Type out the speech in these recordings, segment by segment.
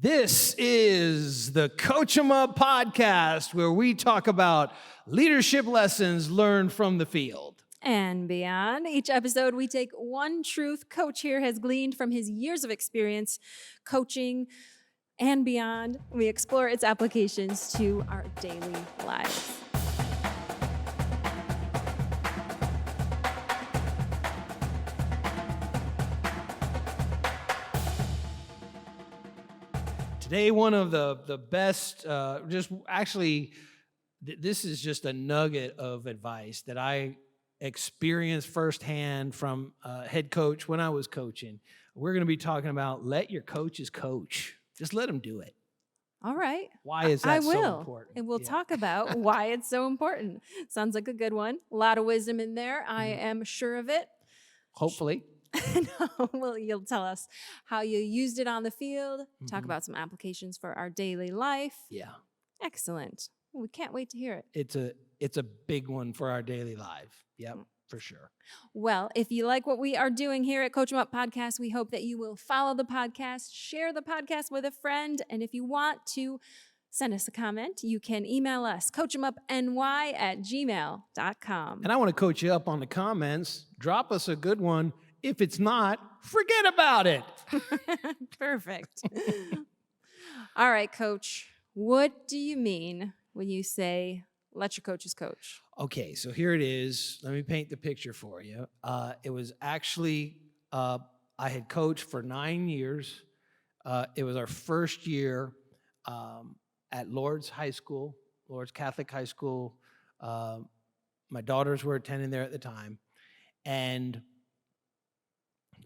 This is the Coach 'em Up podcast, where we talk about leadership lessons learned from the field and beyond. Each episode, we take one truth Coach here has gleaned from his years of experience coaching and beyond. We explore its applications to our daily lives. Today, one of the best, this is just a nugget of advice that I experienced firsthand from a head coach when I was coaching. We're going to be talking about let your coaches coach. Just let them do it. All right. Why is that so important? And we'll talk about why it's so important. Sounds like a good one. A lot of wisdom in there. I am sure of it. Hopefully. No, well, you'll tell us how you used it on the field, talk about some applications for our daily life. Yeah. Excellent. Well, we can't wait to hear it. It's a big one for our daily life. Yep, for sure. Well, if you like what we are doing here at Coach 'em Up Podcast, we hope that you will follow the podcast, share the podcast with a friend, and if you want to send us a comment, you can email us, coachamupny@gmail.com. And I want to coach you up on the comments. Drop us a good one. If it's not, forget about it. Perfect. All right, Coach. What do you mean when you say, let your coaches coach? Okay, so here it is. Let me paint the picture for you. It was actually, I had coached for 9 years. It was our first year at Lourdes High School, Lourdes Catholic High School. My daughters were attending there at the time. And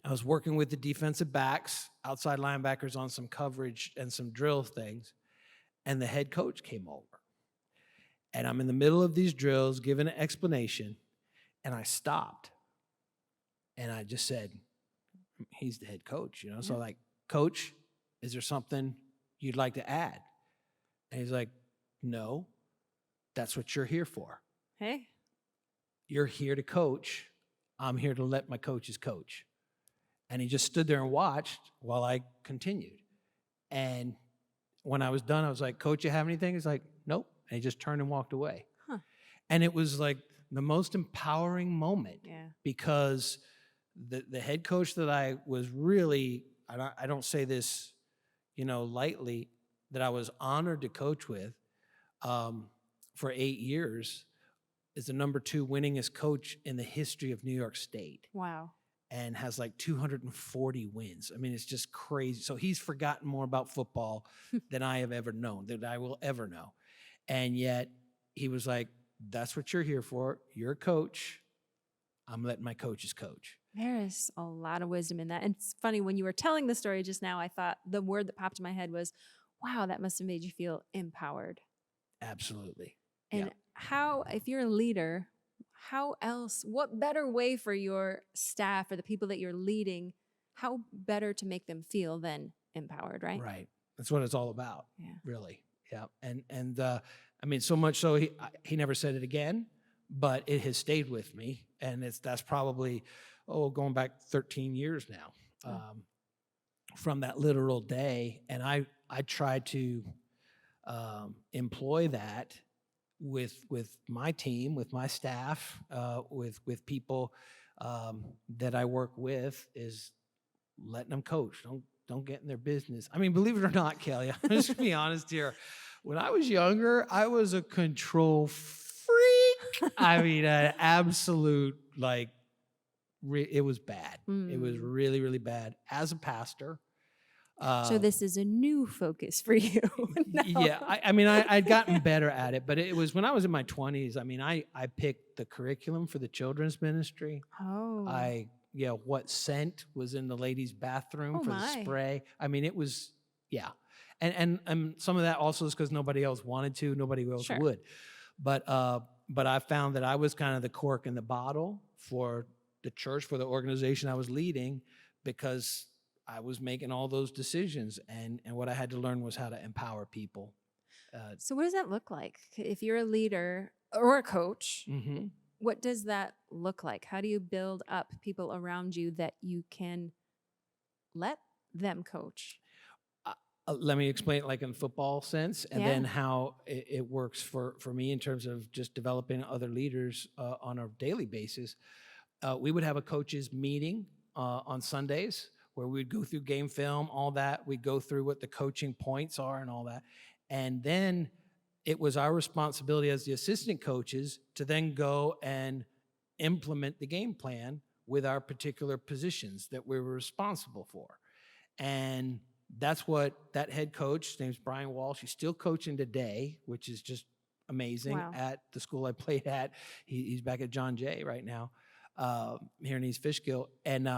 I was working with the defensive backs, outside linebackers on some coverage and some drill things. And the head coach came over. And I'm in the middle of these drills, giving an explanation. And I stopped. And I just said, he's the head coach, Yeah. So like, Coach, is there something you'd like to add? And he's like, no, that's what you're here for. Hey. You're here to coach. I'm here to let my coaches coach. And he just stood there and watched while I continued. And when I was done, I was like, Coach, you have anything? He's like, nope. And he just turned and walked away. Huh. And it was like the most empowering moment because the head coach that I was really, I don't say this, lightly, that I was honored to coach with for 8 years is the number 2 winningest coach in the history of New York State. Wow. And has like 240 wins. I mean, it's just crazy. So he's forgotten more about football than I have ever known, that I will ever know. And yet he was like, that's what you're here for. You're a coach. I'm letting my coaches coach. There is a lot of wisdom in that. And it's funny, when you were telling the story just now, I thought the word that popped in my head was, wow, that must have made you feel empowered. Absolutely. And how, if you're a leader, how else, what better way for your staff or the people that you're leading, how better to make them feel than empowered, right? Right. That's what it's all about, really. Yeah. And I mean, so much so he never said it again, but it has stayed with me. And that's probably, going back 13 years now from that literal day. And I tried to employ that with my team, with my staff, with people that I work with, is letting them coach. Don't get in their business. I mean, believe it or not, Kelly, I'm just gonna be honest here. When I was younger, I was a control freak. I mean, an absolute, it was bad. It was really, really bad. As a pastor. So this is a new focus for you. No. Yeah, I mean, I'd gotten better at it, but it was when I was in my 20s. I mean, I picked the curriculum for the children's ministry. Oh. What scent was in the ladies' bathroom for the spray. I mean, it was, And some of that also is because nobody else wanted to, nobody else would. But I found that I was kind of the cork in the bottle for the church, for the organization I was leading, because I was making all those decisions, and what I had to learn was how to empower people. So what does that look like? If you're a leader or a coach, what does that look like? How do you build up people around you that you can let them coach? Let me explain it like in football sense, and Yeah. then how it works for me in terms of just developing other leaders on a daily basis. We would have a coaches meeting on Sundays where we'd go through game film, all that. We'd go through what the coaching points are and all that. And then it was our responsibility as the assistant coaches to then go and implement the game plan with our particular positions that we were responsible for. And that's what that head coach, his name's Brian Walsh, he's still coaching today, which is just amazing. Wow. At the school I played at. He's back at John Jay right now, here in East Fishkill. And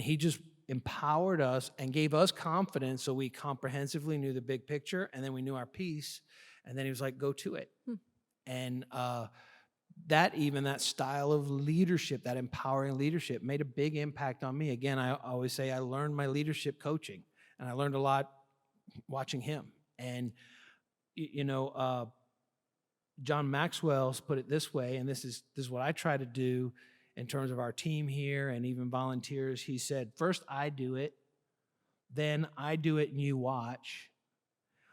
he just empowered us and gave us confidence so we comprehensively knew the big picture, and then we knew our piece, and then he was like, go to it. And that style of leadership, that empowering leadership, made a big impact on me. Again, I always say I learned my leadership coaching, and I learned a lot watching him. And, John Maxwell's put it this way, and this is what I try to do in terms of our team here and even volunteers. He said, first I do it, then I do it and you watch,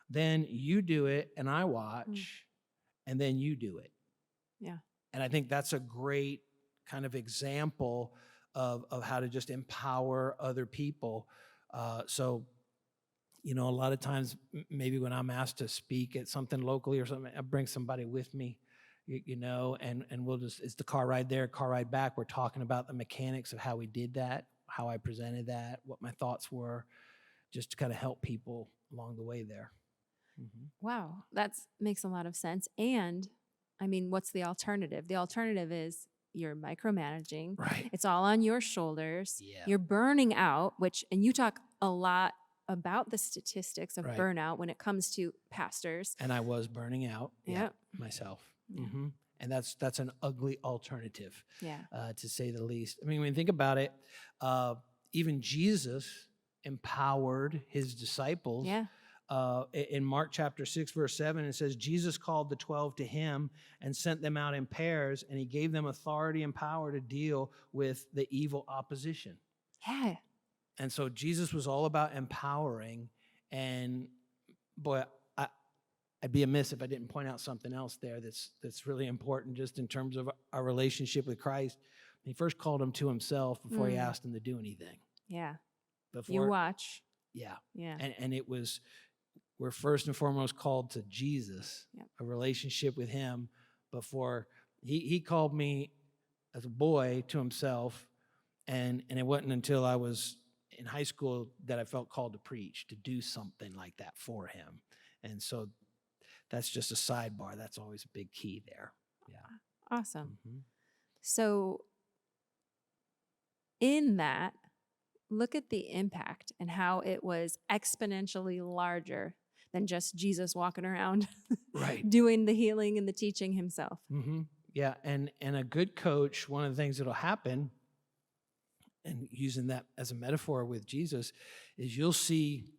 then you do it and I watch, and then you do it. Yeah. And I think that's a great kind of example of how to just empower other people. So, a lot of times, maybe when I'm asked to speak at something locally or something, I bring somebody with me, and we'll just, it's the car ride there, car ride back. We're talking about the mechanics of how we did that, how I presented that, what my thoughts were, just to kind of help people along the way there. Wow. That makes a lot of sense. And I mean, what's the alternative? The alternative is you're micromanaging. Right. It's all on your shoulders. Yeah. You're burning out, and you talk a lot about the statistics of Right. burnout when it comes to pastors. And I was burning out Yep. myself. Yeah. And that's an ugly alternative, Yeah. to say the least. I mean, when you think about it, even Jesus empowered his disciples. Yeah. In Mark chapter 6, verse 7, it says, Jesus called the 12 to him and sent them out in pairs, and he gave them authority and power to deal with the evil opposition. Yeah. And so Jesus was all about empowering. And boy, I'd be amiss if I didn't point out something else there that's really important just in terms of our relationship with Christ. He first called him to himself before he asked him to do anything. Yeah. Before, You watch. Yeah. Yeah. And it was, we're first and foremost called to Jesus, Yep. a relationship with him before he called me as a boy to himself. And it wasn't until I was in high school that I felt called to preach, to do something like that for him. And so that's just a sidebar. That's always a big key there. Yeah. Awesome. So in that, look at the impact and how it was exponentially larger than just Jesus walking around Right. doing the healing and the teaching himself. Yeah. And a good coach, one of the things that'll happen, and using that as a metaphor with Jesus, is you'll see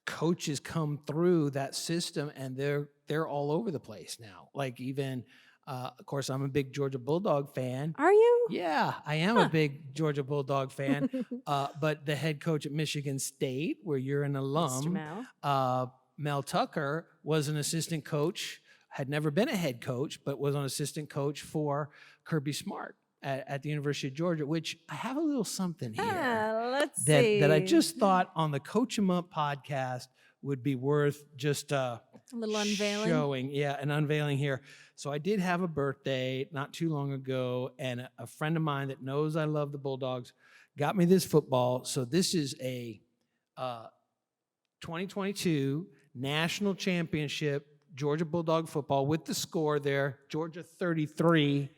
coaches come through that system, and they're all over the place now. Like even, of course, I'm a big Georgia Bulldog fan. Are you? Yeah, I am a big Georgia Bulldog fan. But the head coach at Michigan State, where you're an Mr. alum, Mel. Mel Tucker, was an assistant coach, had never been a head coach, but was an assistant coach for Kirby Smart at the University of Georgia, which I have a little something here Let's see. that I just thought on the Coach 'em Up podcast would be worth just a little unveiling. showing. Yeah, an unveiling here. So I did have a birthday not too long ago, and a friend of mine that knows I love the Bulldogs got me this football. So this is a 2022 National Championship Georgia Bulldog football with the score there, Georgia 33,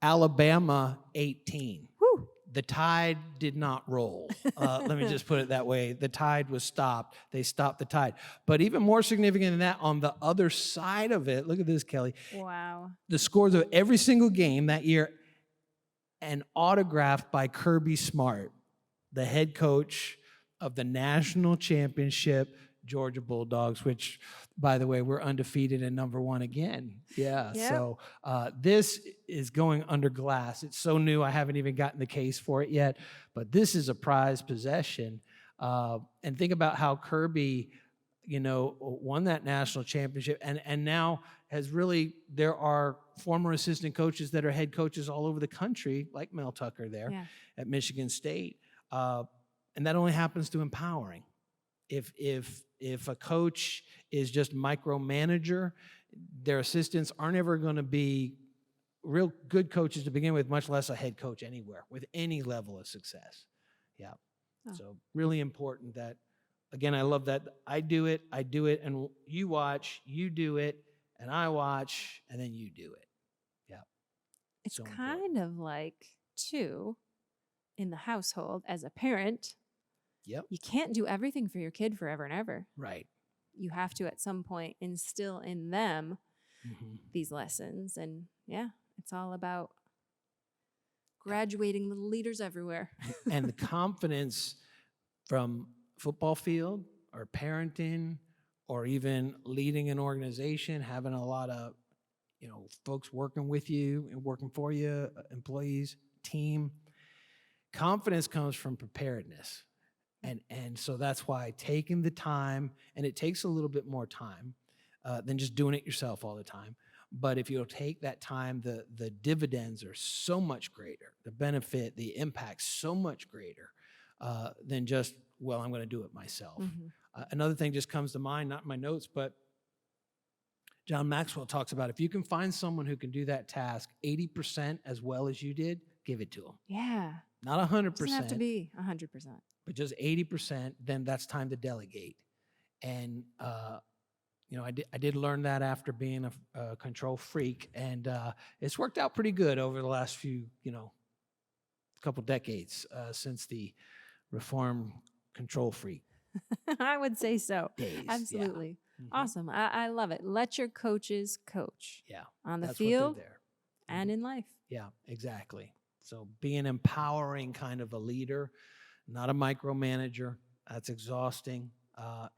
Alabama 18. Whew. The tide did not roll. Let me just put it that way. The tide was stopped. They stopped the tide. But even more significant than that, on the other side of it, look at this, Kelly. Wow. The scores of every single game that year, and autographed by Kirby Smart, the head coach of the national championship Georgia Bulldogs, which, by the way, we're undefeated and #1 again. Yeah, Yep. so this is going under glass. It's so new, I haven't even gotten the case for it yet, but this is a prized possession. And think about how Kirby, won that national championship, and now has really, there are former assistant coaches that are head coaches all over the country, like Mel Tucker there at Michigan State. And that only happens through empowering. If a coach is just micromanager, their assistants aren't ever going to be real good coaches to begin with, much less a head coach anywhere with any level of success. Yeah. Oh. So really important that, again, I love that I do it, and you watch, you do it, and I watch, and then you do it. Yeah. It's so kind of like, too, in the household as a parent. Yep. You can't do everything for your kid forever and ever. Right. You have to, at some point, instill in them these lessons. And it's all about graduating little leaders everywhere. And the confidence from football field or parenting or even leading an organization, having a lot of, folks working with you and working for you, employees, team. Confidence comes from preparedness. And so that's why taking the time, and it takes a little bit more time than just doing it yourself all the time. But if you'll take that time, the dividends are so much greater. The benefit, the impact, so much greater than just, well, I'm going to do it myself. Another thing just comes to mind, not in my notes, but John Maxwell talks about if you can find someone who can do that task 80% as well as you did, give it to them. Yeah. Not 100%. It doesn't have to be 100%. But just 80%, then that's time to delegate. And, I did learn that after being a control freak, and it's worked out pretty good over the last few, couple decades since the reform control freak. I would say so. Days. Absolutely. Yeah. Awesome. I love it. Let your coaches coach. Yeah. On the that's field what they're there. And in life. Yeah, exactly. So be an empowering kind of a leader, not a micromanager. That's exhausting.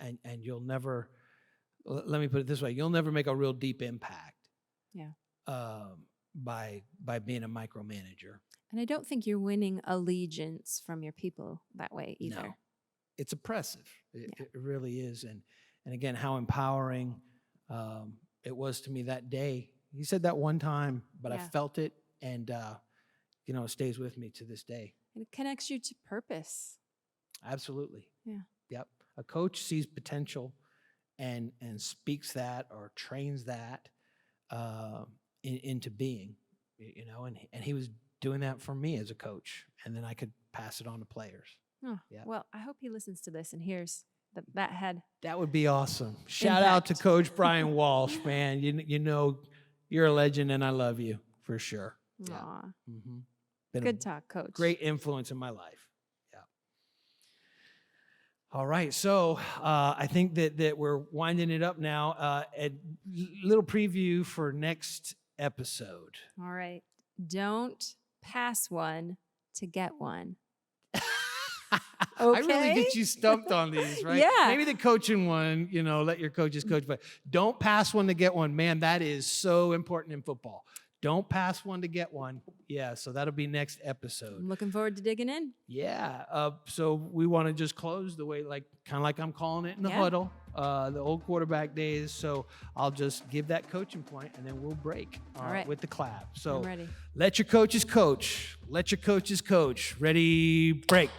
And you'll never, let me put it this way, you'll never make a real deep impact. By being a micromanager. And I don't think you're winning allegiance from your people that way either. No. It's oppressive. It really is. And again, how empowering it was to me that day. He said that one time, but I felt it, and it stays with me to this day. And it connects you to purpose. Absolutely. Yeah. Yep. A coach sees potential and speaks that or trains that into being, and he was doing that for me as a coach, and then I could pass it on to players. Oh, well, I hope he listens to this and hears that head. That would be awesome. Shout out to Coach Brian Walsh, man. You're a legend, and I love you for sure. Aw. Been good talk, Coach. Great influence in my life. Yeah. All right, so I think that we're winding it up now. A little preview for next episode. All right. Don't pass one to get one. Okay. I really get you stumped on these, right? Yeah. Maybe the coaching one, let your coaches coach, but don't pass one to get one. Man, that is so important in football. Don't pass one to get one. Yeah, so that'll be next episode. I'm looking forward to digging in. Yeah, so we want to just close the way, kind of like I'm calling it in the huddle, the old quarterback days. So I'll just give that coaching point, and then we'll break with the clap. So I'm ready. Let your coaches coach. Let your coaches coach. Ready, break.